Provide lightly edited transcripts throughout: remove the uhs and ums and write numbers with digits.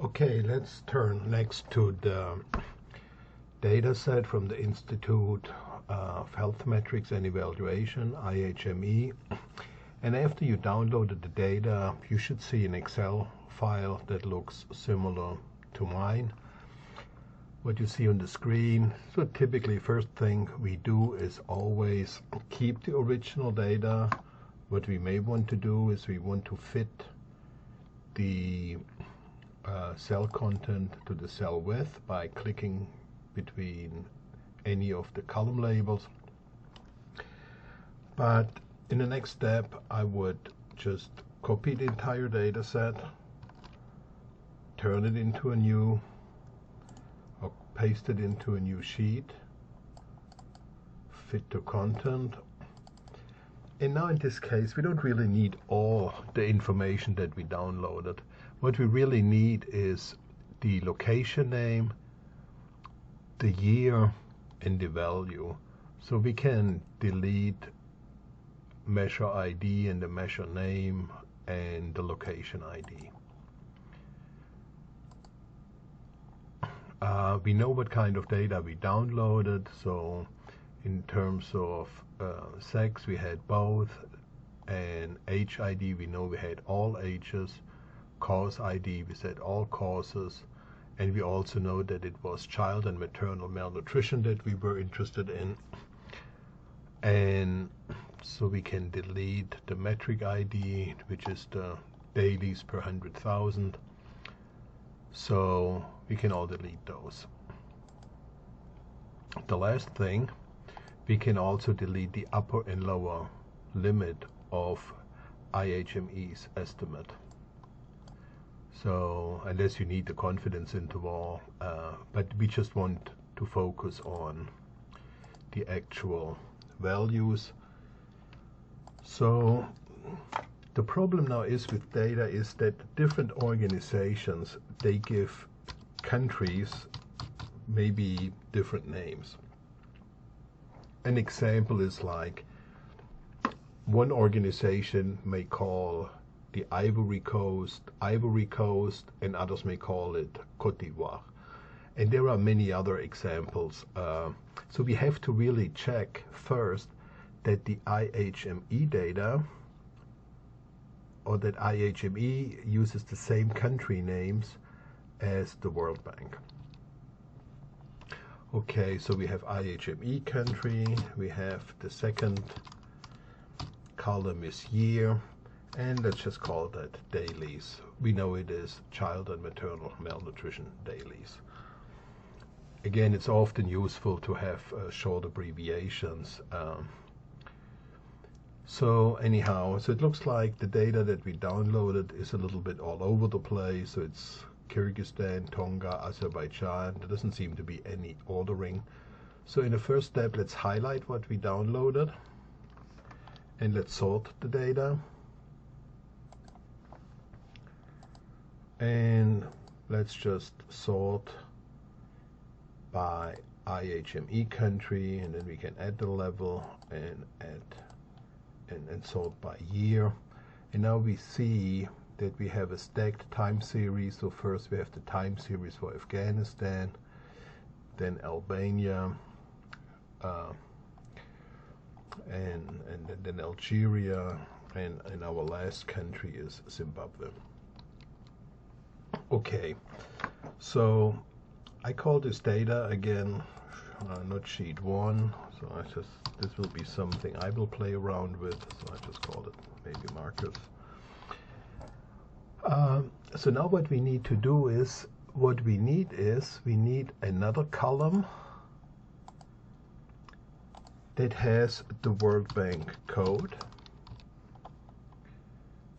Okay, let's turn next to the data set from the Institute of Health Metrics and Evaluation, IHME. And after you downloaded the data, you should see an Excel file that looks similar to mine. What you see on the screen. So typically, first thing we do is always keep the original data. What we may want to do is we want to fit the cell content to the cell width by clicking between any of the column labels. But in the next step, I would just copy the entire data set, turn it into a new, or paste it into a new sheet, fit to content. And now in this case, we don't really need all the information that we downloaded. What we really need is the location name, the year, and the value. So we can delete measure ID and the measure name and the location ID. We know what kind of data we downloaded. So in terms of sex, we had both, and age ID, we know we had all ages. Cause ID, we said all causes, and we also know that it was child and maternal malnutrition that we were interested in. And so we can delete the metric ID, which is the dailies per 100,000. So we can all delete those. The last thing, we can also delete the upper and lower limit of IHME's estimate. So unless you need the confidence interval, but we just want to focus on the actual values. So the problem now is with data is that different organizations, they give countries maybe different names. An example is like one organization may call the Ivory Coast, and others may call it Côte d'Ivoire. And there are many other examples. So we have to really check first that the IHME data, or that IHME uses the same country names as the World Bank. Okay, so we have IHME country, we have the second column is year, and let's just call that dailies. We know it is child and maternal malnutrition dailies. Again, it's often useful to have short abbreviations. So anyhow, so it looks like the data that we downloaded is a little bit all over the place. So it's Kyrgyzstan, Tonga, Azerbaijan. There doesn't seem to be any ordering. So in the first step, let's highlight what we downloaded, and let's sort the data. And let's just sort by IHME country, and then we can add the level and add and sort by year. And now we see that we have a stacked time series. So first we have the time series for Afghanistan, then Albania, and then Algeria, and our last country is Zimbabwe. Okay, so I call this data again not sheet 1, so this will be something I will play around with, so I just call it maybe markers. So now what we need to do is, we need another column that has the World Bank code,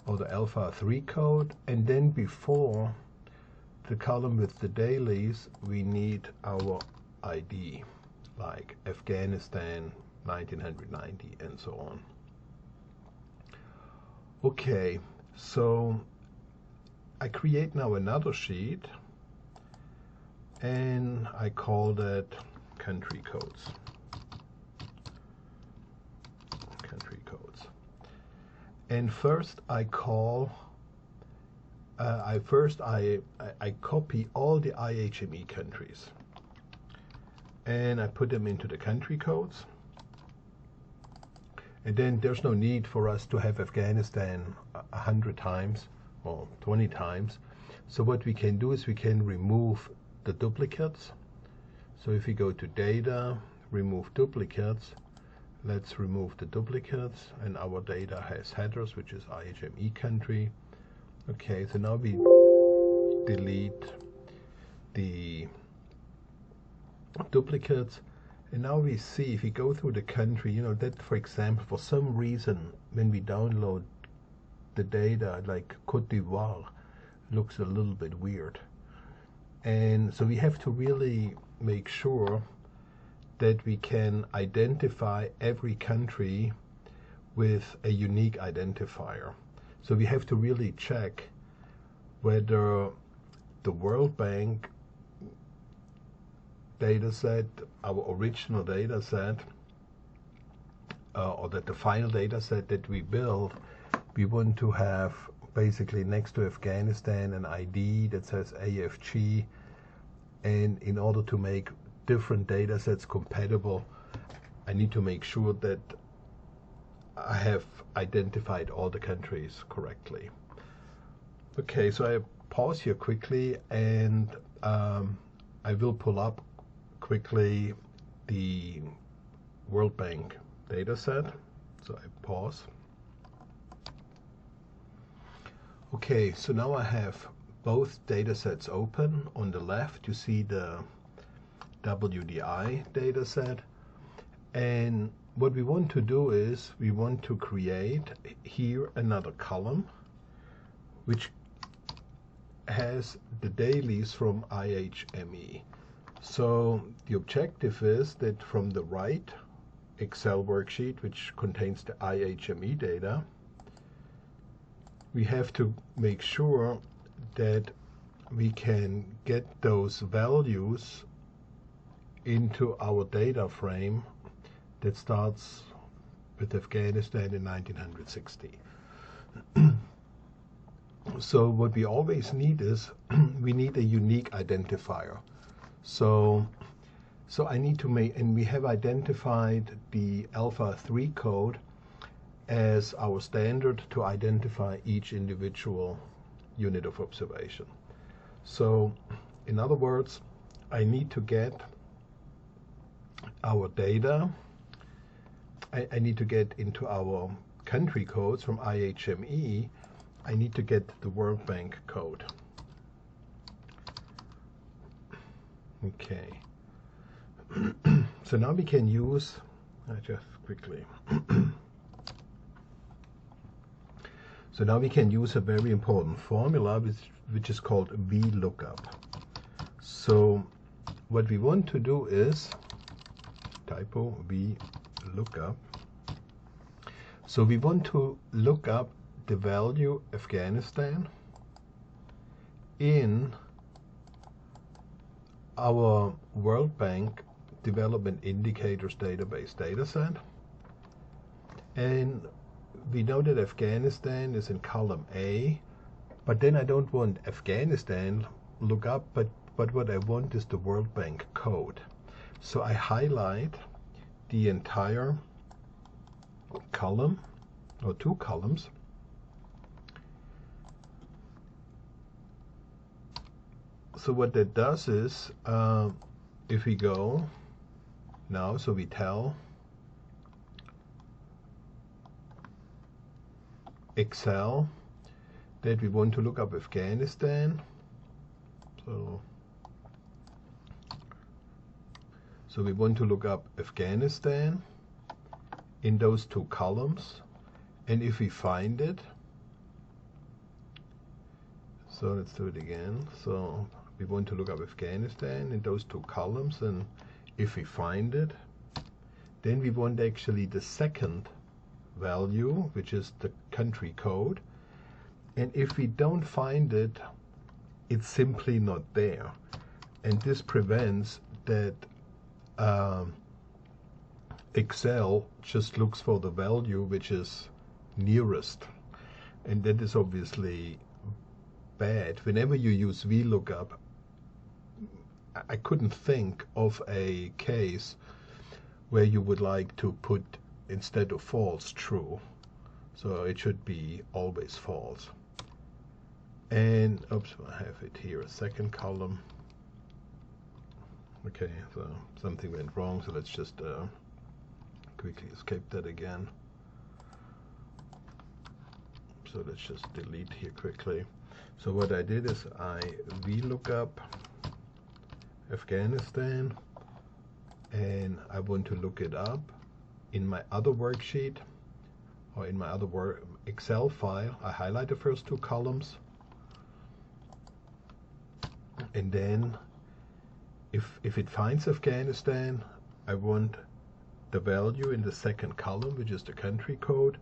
or the Alpha 3 code, and then before the column with the dailies, we need our ID, like Afghanistan 1990 and so on. Okay, so I create now another sheet, and I call that country codes. And first I call I copy all the IHME countries and I put them into the country codes. And then there's no need for us to have Afghanistan 100 times or 20 times. So what we can do is we can remove the duplicates. So if we go to data, remove duplicates, let's remove the duplicates, and our data has headers, which is IHME country. Okay, so now we delete the duplicates, and now we see if we go through the country, you know, that for example, for some reason, when we download the data, like Côte d'Ivoire looks a little bit weird. And so we have to really make sure that we can identify every country with a unique identifier. So we have to really check whether the World Bank data set, our original data set, or that the final data set that we build, we want to have basically next to Afghanistan an ID that says AFG, and in order to make different data sets compatible, I need to make sure that I have identified all the countries correctly. Okay, so I pause here quickly, and I will pull up quickly the World Bank data set. So I pause. Okay, so now I have both data sets open. On the left you see the WDI data set, and what we want to do is we want to create here another column which has the dailies from IHME. So the objective is that from the right Excel worksheet, which contains the IHME data, we have to make sure that we can get those values into our data frame that starts with Afghanistan in 1960. So what we always need is we need a unique identifier. So I need to make, and we have identified the Alpha 3 code as our standard to identify each individual unit of observation. So in other words, I need to get our data, I need to get into our country codes from IHME, I need to get the World Bank code. Okay. So now we can use, just quickly. So now we can use a very important formula which is called VLOOKUP. So what we want to do is, typo, VLOOKUP. So we want to look up the value Afghanistan in our World Bank Development Indicators Database dataset, and we know that Afghanistan is in column A, but then I don't want Afghanistan lookup, but what I want is the World Bank code. So I highlight the entire column, or two columns, so what that does is, if we go now, so we tell Excel that we want to look up Afghanistan. So we want to look up Afghanistan in those two columns, and if we find it, so let's do it again. So we want to look up Afghanistan in those two columns, and if we find it, then we want actually the second value, which is the country code, and if we don't find it, it's simply not there, and this prevents that Excel just looks for the value which is nearest, and that is obviously bad. Whenever you use VLOOKUP, I couldn't think of a case where you would like to put, instead of false, true. So it should be always false. And, oops, I have it here, a second column. Okay, so something went wrong, so let's just quickly escape that again. So let's just delete here quickly. So what I did is I VLOOKUP Afghanistan, and I want to look it up in my other worksheet, or in my other Excel file. I highlight the first two columns, and then if it finds Afghanistan, I want the value in the second column, which is the country code.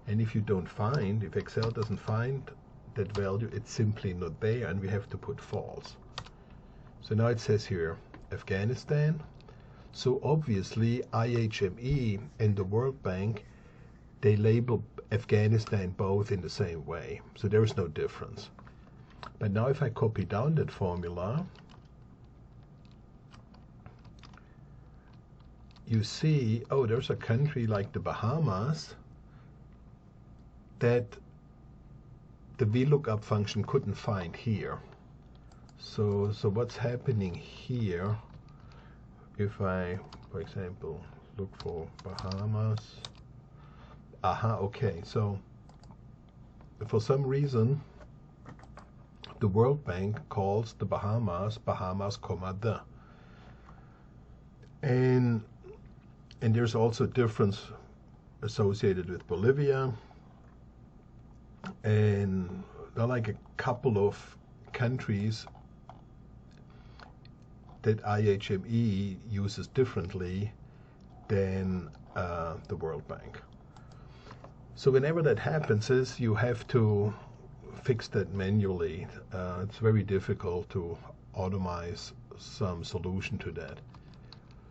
And if you don't find, if Excel doesn't find that value, it's simply not there, and we have to put false. So now it says here Afghanistan. So obviously IHME and the World Bank, they label Afghanistan both in the same way. So there is no difference. But now if I copy down that formula, you see, oh, there's a country like the Bahamas that the VLOOKUP function couldn't find here. So what's happening here, if I, for example, look for Bahamas, okay, so for some reason the World Bank calls the Bahamas, the. And there's also a difference associated with Bolivia, and there are like a couple of countries that IHME uses differently than the World Bank. So whenever that happens, is you have to fix that manually. It's very difficult to automate some solution to that.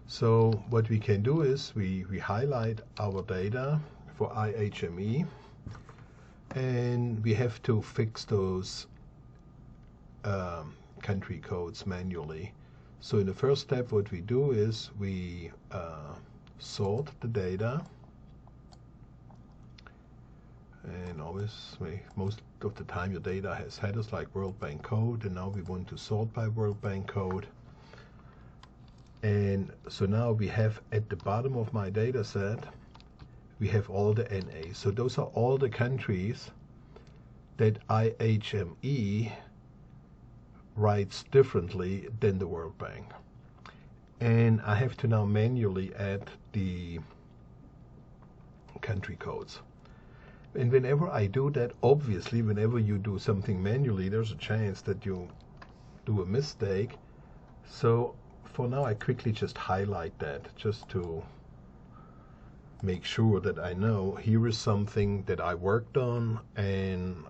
So what we can do is we highlight our data for IHME, and we have to fix those country codes manually. So in the first step, what we do is we sort the data, and always, most of the time your data has headers like World Bank code, and now we want to sort by World Bank code. And so now we have at the bottom of my data set, we have all the NA. So those are all the countries that IHME writes differently than the World Bank. And I have to now manually add the country codes. And whenever I do that, obviously, whenever you do something manually, there's a chance that you do a mistake. So for now, I quickly just highlight that just to make sure that I know here is something that I worked on, and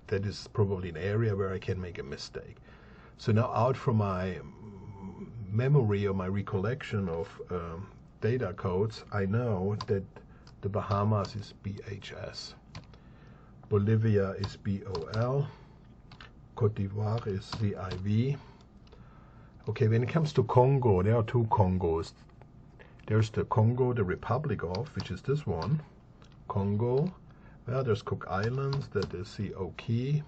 that is probably an area where I can make a mistake. So now out from my memory or my recollection of data codes, I know that the Bahamas is BHS, Bolivia is BOL, Cote d'Ivoire is CIV. Okay, when it comes to Congo, there are two Congos. There's the Congo, the Republic of, which is this one, Congo. Well, there's Cook Islands, that is COK.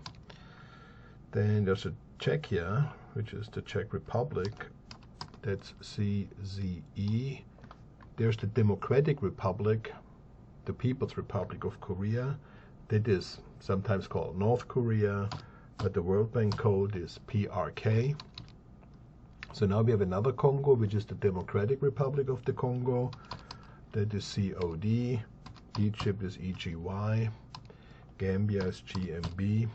Then there's a Czechia, which is the Czech Republic, that's CZE. There's the Democratic Republic, the People's Republic of Korea, that is sometimes called North Korea, but the World Bank code is PRK. So now we have another Congo, which is the Democratic Republic of the Congo, that is COD. Egypt is EGY, Gambia is GMB,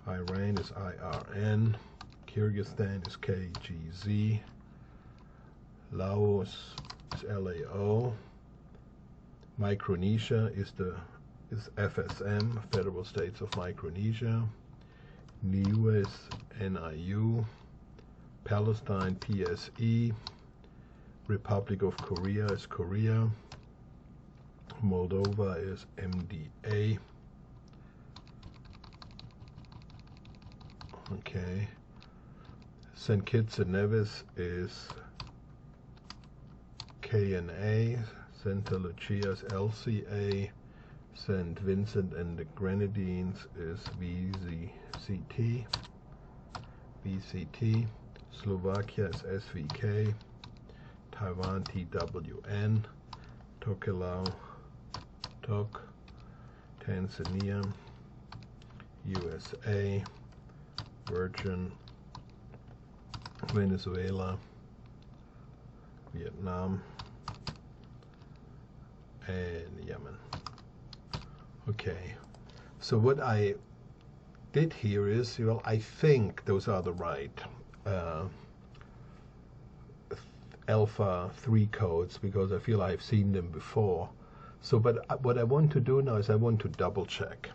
Iran is IRN, Kyrgyzstan is KGZ, Laos is LAO, Micronesia is FSM, Federal States of Micronesia, NIU is NIU, Palestine PSE, Republic of Korea is Korea, Moldova is MDA, Okay. St. Kitts and Nevis is KNA. Santa Lucia is LCA. St. Vincent and the Grenadines is VCT. Slovakia is SVK. Taiwan TWN. Tokelau TOK. Tanzania, USA, Virgin, Venezuela, Vietnam, and Yemen. Okay, so what I did here is, well, I think those are the right Alpha 3 codes because I feel I've seen them before. So, but what I want to do now is I want to double check.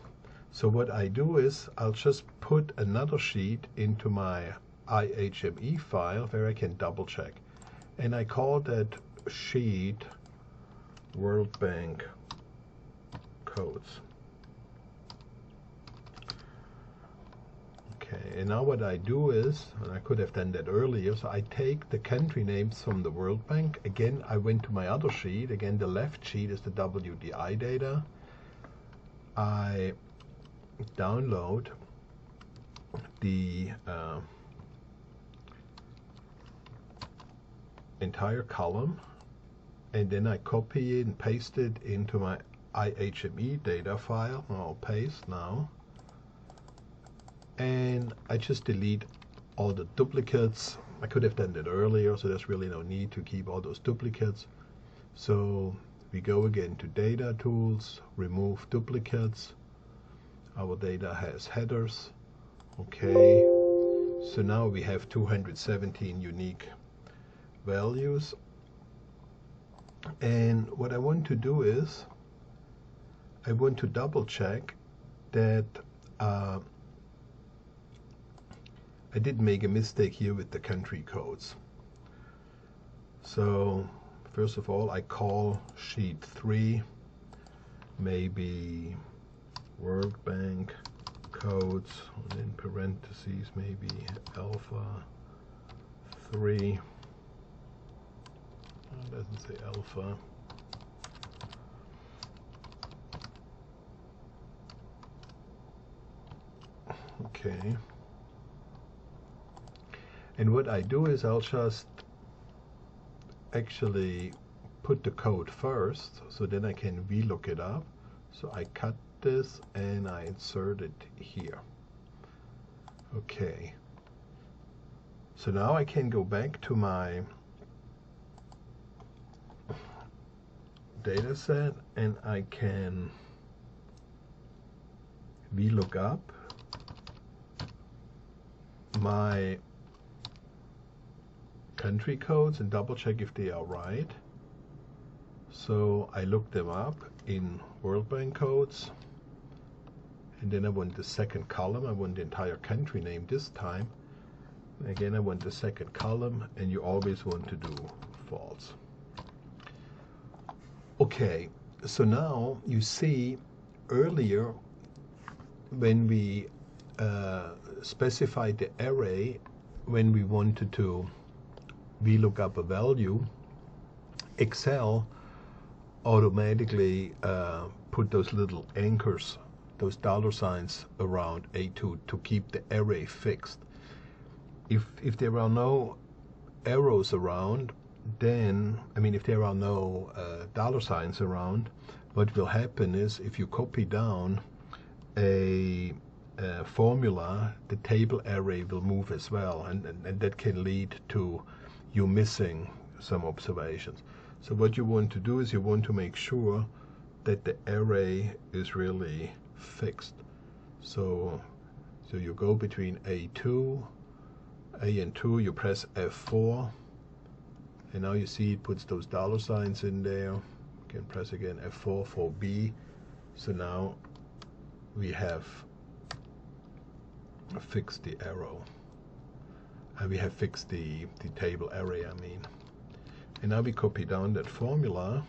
So what I do is I'll just put another sheet into my IHME file where I can double check. And I call that sheet World Bank codes. Okay, and now what I do is, and I could have done that earlier, so I take the country names from the World Bank. Again, I went to my other sheet. Again, the left sheet is the WDI data. I download the entire column, and then I copy it and paste it into my IHME data file. I'll paste now. And I just delete all the duplicates. I could have done that earlier, so there's really no need to keep all those duplicates. So we go again to Data Tools, Remove Duplicates. Our data has headers. Okay, so now we have 217 unique values. And what I want to do is, I want to double check that I did make a mistake here with the country codes. So first of all, I call sheet 3 maybe World Bank codes, and in parentheses maybe Alpha 3. It doesn't say Alpha. Okay. And what I do is I'll just actually put the code first, so then I can VLOOK it up. So I cut this and I insert it here. Okay. So now I can go back to my data set and I can VLOOK up my country codes and double check if they are right. So I look them up in World Bank codes, and then I want the second column. I want the entire country name this time. Again, I want the second column, and you always want to do false. Okay, so now you see earlier when we specified the array, when we wanted to VLOOK up a value, Excel automatically put those little anchors, those dollar signs around A2 to keep the array fixed. If there are no arrows around, then, I mean, if there are no dollar signs around, what will happen is if you copy down a formula, the table array will move as well, and that can lead to you missing some observations. So what you want to do is you want to make sure that the array is really fixed. So you go between A and 2, you press F4, and now you see it puts those dollar signs in there. You can press again F4 for B. So now we have fixed the arrow. And we have fixed the table array, I mean. And now we copy down that formula,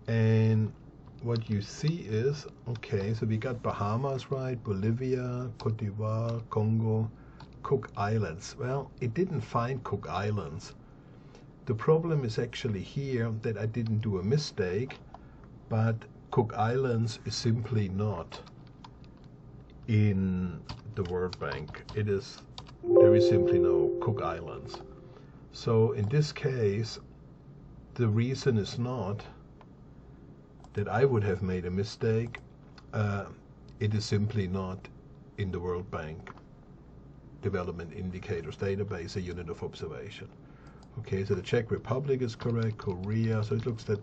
and what you see is, okay, so we got Bahamas, right? Bolivia, Cote d'Ivoire, Congo, Cook Islands. Well, it didn't find Cook Islands. The problem is actually here that I didn't do a mistake, but Cook Islands is simply not in the World Bank. There is simply no Cook Islands. So in this case, the reason is not that I would have made a mistake. It is simply not in the World Bank Development Indicators Database, a unit of observation. Okay, so the Czech Republic is correct, Korea, so it looks that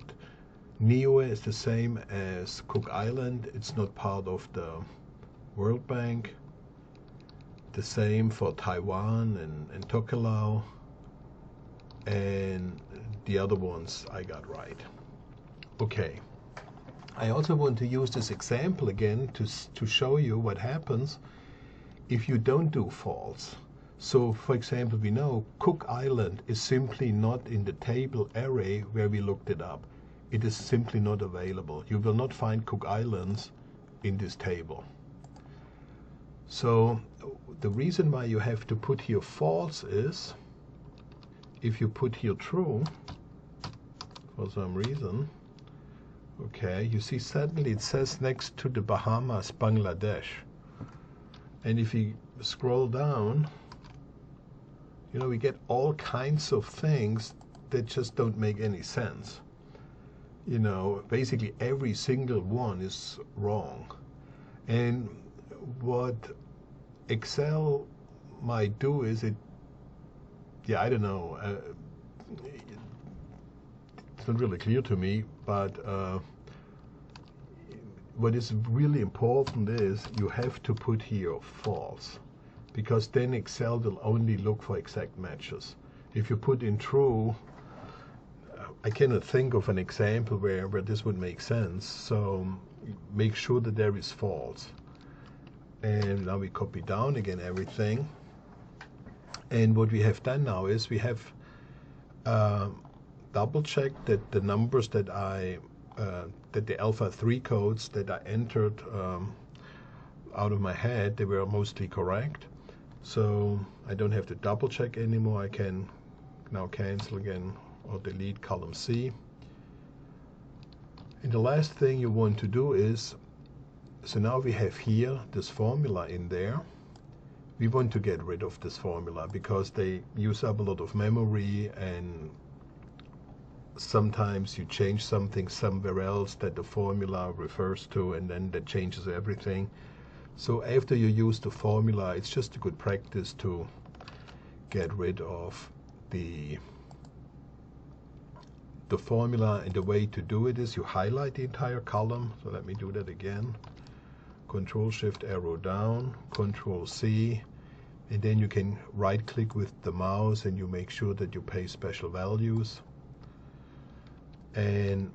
Niue is the same as Cook Island. It's not part of the World Bank. The same for Taiwan and Tokelau. And the other ones I got right. Okay. I also want to use this example again to show you what happens if you don't do false. So, for example, we know Cook Island is simply not in the table array where we looked it up. It is simply not available. You will not find Cook Islands in this table. So, the reason why you have to put here false is, if you put here true, for some reason, okay, you see suddenly it says next to the Bahamas, Bangladesh. And if you scroll down, you know, we get all kinds of things that just don't make any sense. You know, basically every single one is wrong. And what Excel might do is I don't know, it's not really clear to me, but what is really important is you have to put here false, because then Excel will only look for exact matches. If you put in true, I cannot think of an example where this would make sense, so make sure that there is false. And now we copy down again everything. And what we have done now is we have double checked that the numbers that that the alpha 3 codes that I entered out of my head, they were mostly correct. So I don't have to double check anymore. I can now cancel again or delete column C. And the last thing you want to do is, so now we have here this formula in there. We want to get rid of this formula because they use up a lot of memory, and sometimes you change something somewhere else that the formula refers to, and then that changes everything. So after you use the formula, it's just a good practice to get rid of the formula, and the way to do it is you highlight the entire column. So let me do that again. Control Shift arrow down, Control C, and then you can right click with the mouse and you make sure that you paste special values. And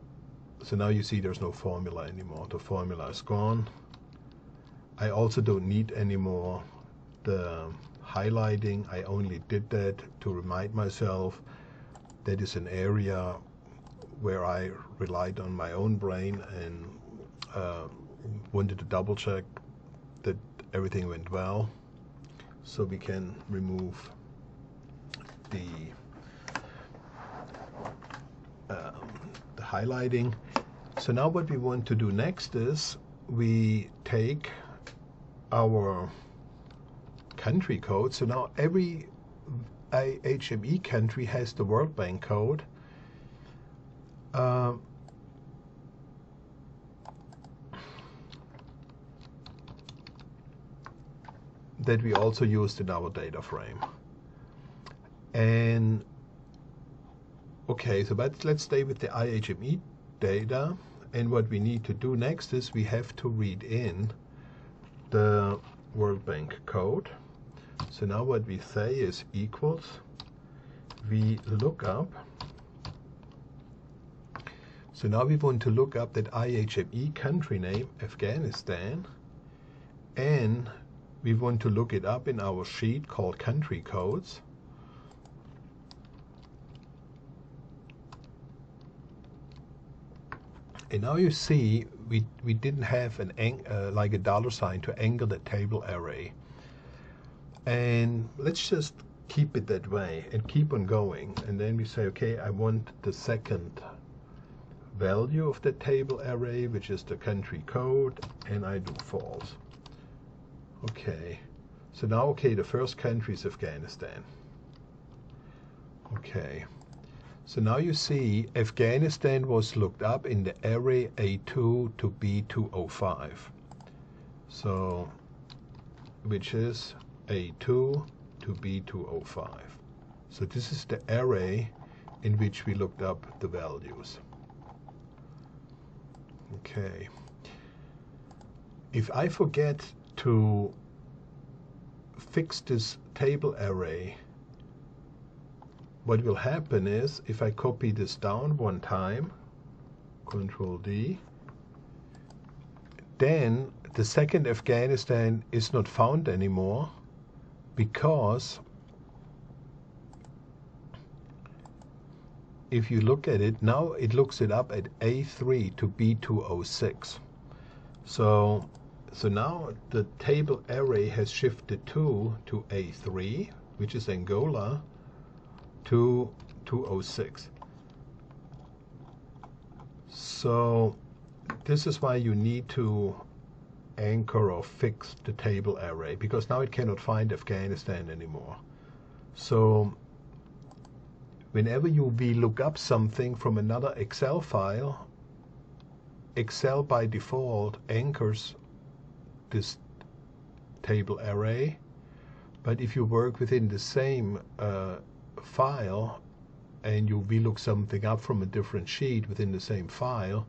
so now you see there's no formula anymore. The formula is gone. I also don't need anymore the highlighting. I only did that to remind myself that is an area where I relied on my own brain and wanted to double check that everything went well. So we can remove the highlighting. So now what we want to do next is we take our country code. So now every IHME country has the World Bank code. That we also used in our data frame. And okay, so but let's stay with the IHME data. And what we need to do next is we have to read in the World Bank code. So now what we say is equals, we look up. So now we want to look up that IHME country name, Afghanistan, and we want to look it up in our sheet called country codes. And now you see we didn't have an like a $sign to anchor the table array. And let's just keep it that way and keep on going. And then we say, okay, I want the second value of the table array, which is the country code, and I do false. Okay, so now, okay, the first country is Afghanistan. Okay, so now you see Afghanistan was looked up in the array A2 to B205. So, which is A2 to B205. So this is the array in which we looked up the values. Okay. If I forget to fix this table array, what will happen is if I copy this down one time, Control D, then the second Afghanistan is not found anymore, because if you look at it now, it looks it up at A3 to B206. So now the table array has shifted to A3, which is Angola, to 206. So this is why you need to anchor or fix the table array, because now it cannot find Afghanistan anymore. So whenever you look up something from another Excel file, Excel by default anchors this table array, but if you work within the same file and you VLOOK something up from a different sheet within the same file,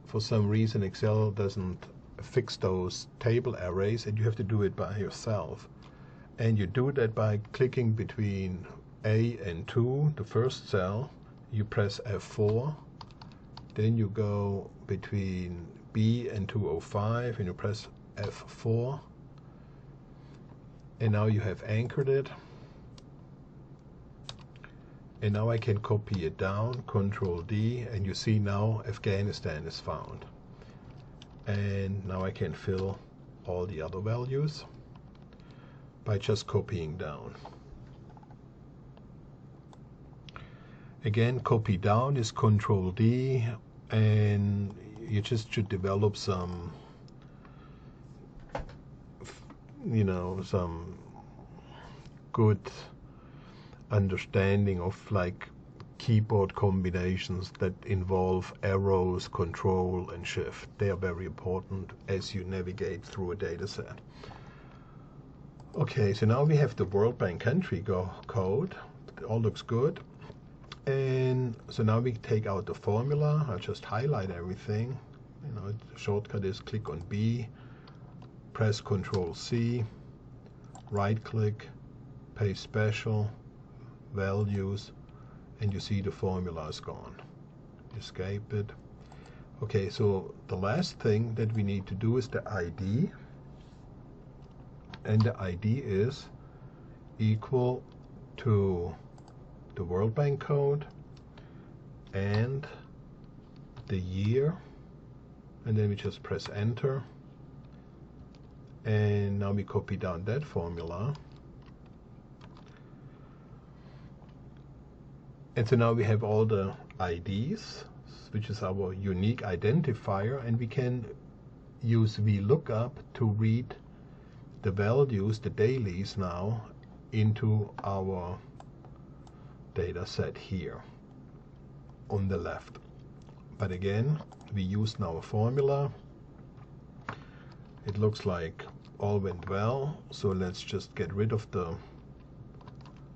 for some reason Excel doesn't fix those table arrays, and you have to do it by yourself. And you do that by clicking between A and 2, the first cell, you press F4, then you go between B and 205 and you press F4, and now you have anchored it. And now I can copy it down, Control D, and you see now Afghanistan is found. And now I can fill all the other values by just copying down. Again, copy down is Control D, and you just should develop some, some good understanding of like keyboard combinations that involve arrows, control, and shift. They are very important as you navigate through a data set. Okay, so now we have the World Bank country code. It all looks good. And so now we take out the formula. I'll just highlight everything. The shortcut is click on B, press Control C, right click, paste special, values, and you see the formula is gone. Escape it. Okay, so the last thing that we need to do is the ID, and the ID is equal to the World Bank code and the year, and then we just press enter, and now we copy down that formula. And so now we have all the IDs, which is our unique identifier, and we can use VLOOKUP to read the values, the dailies now, into our data set here on the left. But again, we use now a formula. It looks like all went well, so let's just get rid of the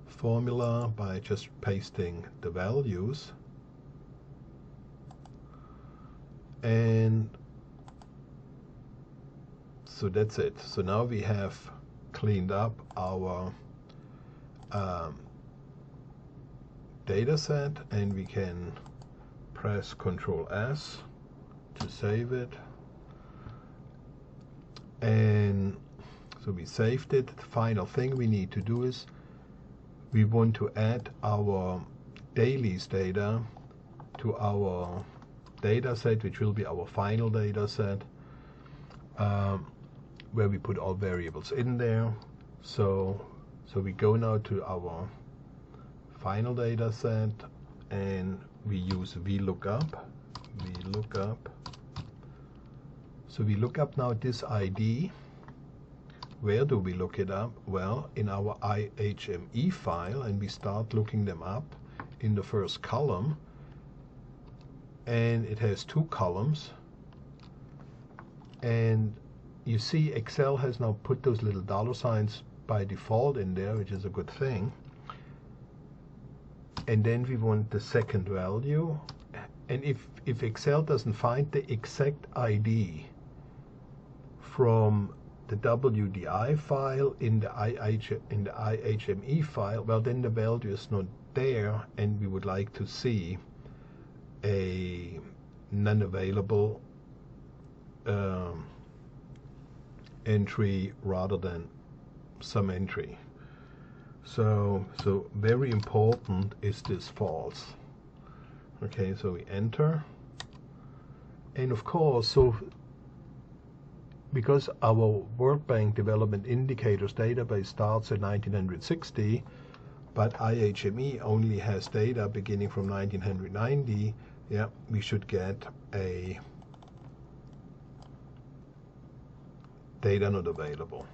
formula by just pasting the values, and so that's it. So now we have cleaned up our data set, and we can press Control S to save it. And so we saved it. The final thing we need to do is we want to add our dailies data to our data set, which will be our final data set, where we put all variables in there. So we go now to our final data set, and we use VLOOKUP. So we look up now this ID. Where do we look it up? Well, in our IHME file, and we start looking them up in the first column, and it has 2 columns, and you see Excel has now put those little $ by default in there, which is a good thing. And then we want the second value, and if Excel doesn't find the exact ID from the WDI file in the IHME file, well, then the value is not there, and we would like to see a non-available entry rather than some entry. So very important is this false. Okay, so we enter, and of course, so because our World Bank Development Indicators database starts in 1960, but IHME only has data beginning from 1990, yeah, we should get a data not available.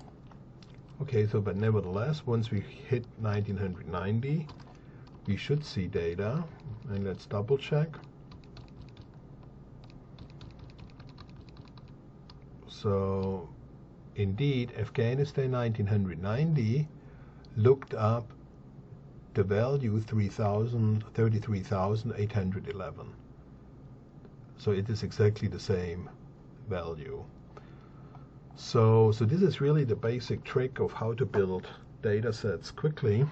Okay, so but nevertheless, once we hit 1990, we should see data, and let's double check. So indeed, Afghanistan 1990 looked up the value 33,811. So it is exactly the same value. So this is really the basic trick of how to build data sets quickly.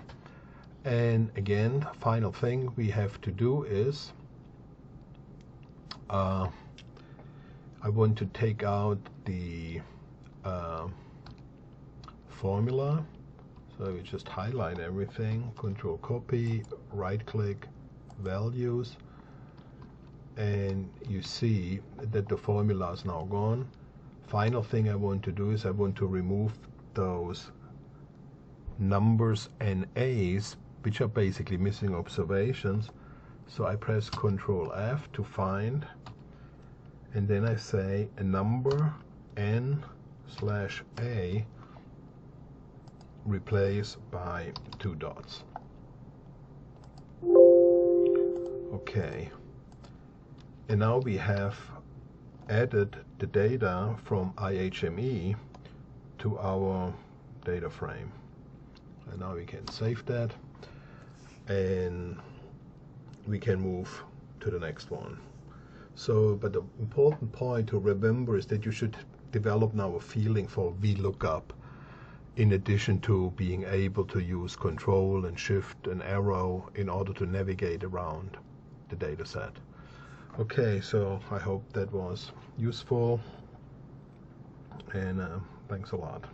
And again, final thing we have to do is I want to take out the formula. So we just highlight everything, Control copy, right click, values, and you see that the formula is now gone. Final thing I want to do is I want to remove those numbers and A's, which are basically missing observations. So I press Control F to find, and then I say a number n/A replace by 2 dots. Okay, and now we have added the data from IHME to our data frame. And now we can save that, and we can move to the next one. So, but the important point to remember is that you should develop now a feeling for VLOOKUP, in addition to being able to use Control and Shift and arrow in order to navigate around the data set. Okay, so I hope that was useful, and thanks a lot.